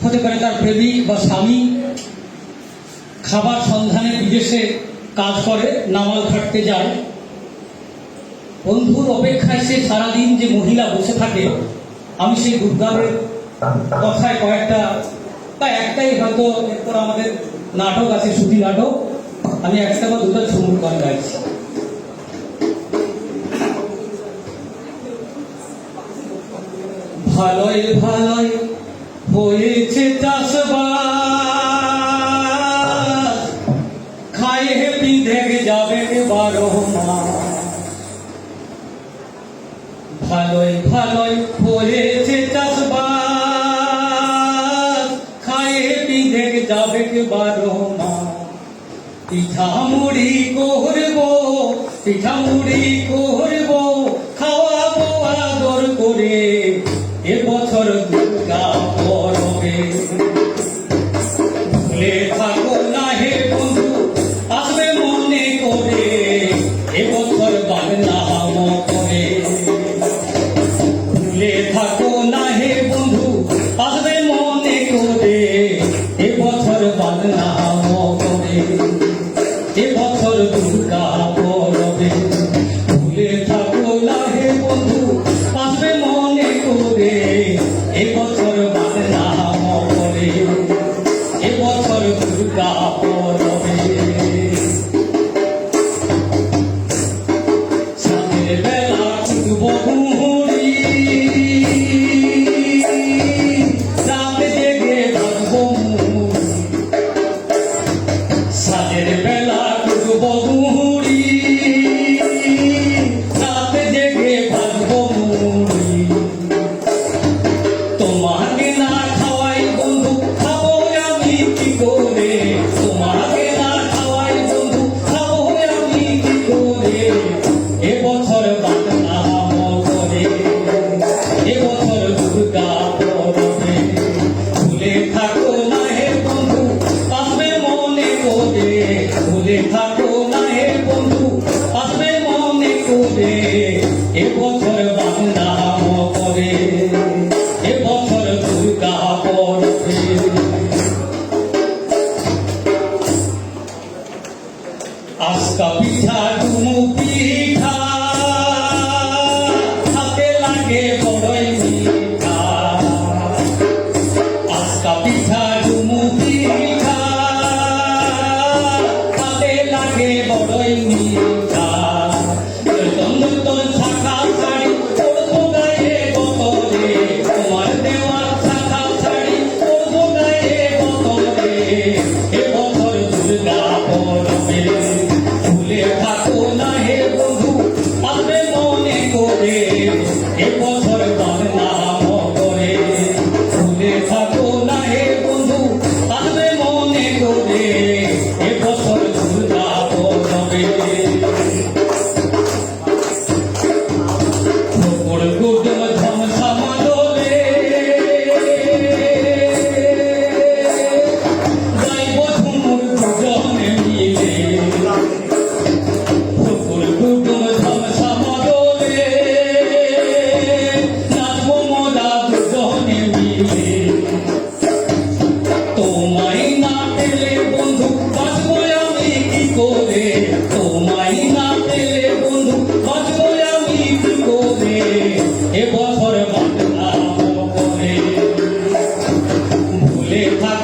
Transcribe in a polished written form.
হতে পারে তার প্রেমিক বা স্বামী খাবার সন্ধানে বিদেশে কাজ করে, নামাল খাটতে যায়। বন্ধুর অপেক্ষায় সে সারাদিন যে মহিলা বসে থাকে, আমি সেই দুর্গাবের কথায় কয়েকটা বা একটাই হয়তো, এরপর আমাদের নাটক আছে, শ্রুতি নাটক, আমি একটা বা দুটো ঝুমুর গান গাইছি। ভালোই ভালোই হয়েছে চাষবাস, খায়ে পিঁধে যাবে 12 মাস। ভালোই ভালোই হয়েছে চাষবাস, খায়ে পিঁধে যাবে 12 মাস। পিঠা মুড়ি করবো, পিঠা মুড়ি করবো, খাওয়াবো আদর করে, এবছর দুর্গা পরবে। ভুলে থাকো না হে বন্ধু, আসবে মনে করে, এবছর বাদনাম করে। ভুলে থাকো না হে বন্ধু, আসবে মনে করে, এবছর বাদনাম করে, এবছর দুর্গা পরবে। ভুলে থাকো না হে বন্ধু, আসবে মনে করে, এবছর বাদনাম করে, এবছর দুর্গা পরবে। সাঁঝের বেলা কুটবো হুড়ি, রাত জেগে বাঁধবো মুড়ি। সাঁঝের বেলা কুটবো হুড়ি, রাত জেগে বাঁধবো মুড়ি। তোমাকে না খাওয়াই বন্ধু, খাবো আমি কি করে? তোমাকে না খাওয়াই বন্ধু, খাবো আমি কি করে? এবছর বাদনাম করে, এবছর দুর্গা পরবে। ভুলে থাকো না হে বন্ধু, আসবে মনে করে। ভুলে থাকো না হে বন্ধু, আসবে মনে করে, এবছর বাদনাম করে, এবছর দুর্গা পরবে। আজকা পিঠা ডুমু পিঠা, হাতে লাগে বড়ই মিঠা। আজকা পিঠা ডুমু পিঠা, হাতে লাগে বড়ই মিঠা। নতুন নতুন শাখা শাড়ি পরবো গায়ে বতরে, তোমার দেওয়া শাখা শাড়ি পরবো গায়ে বতরে, এবছর দুর্গা পরবে। ভুলে থাকো না হে বন্ধু, আসবে মনে করে, এবছর বাদনাম করে। ভুলে থাকো না হে বন্ধু, আসবে মনে করে, এবছর দুর্গা পরবে। ঠোকর গুডম ঝমঝম দোলে, গাইব ঝুমুর দুজনে মিলে। ঠোকর গুডম ঝমঝম দোলে, নাচবো মোরা দুজনে মিলে। তোমায় না পেলে বন্ধু, বাঁচবো আমি কি করে? তোমায় না পেলে বন্ধু, বাঁচবো আমি কি করে? এবছর বাদনাম করে। ভুলে থাকো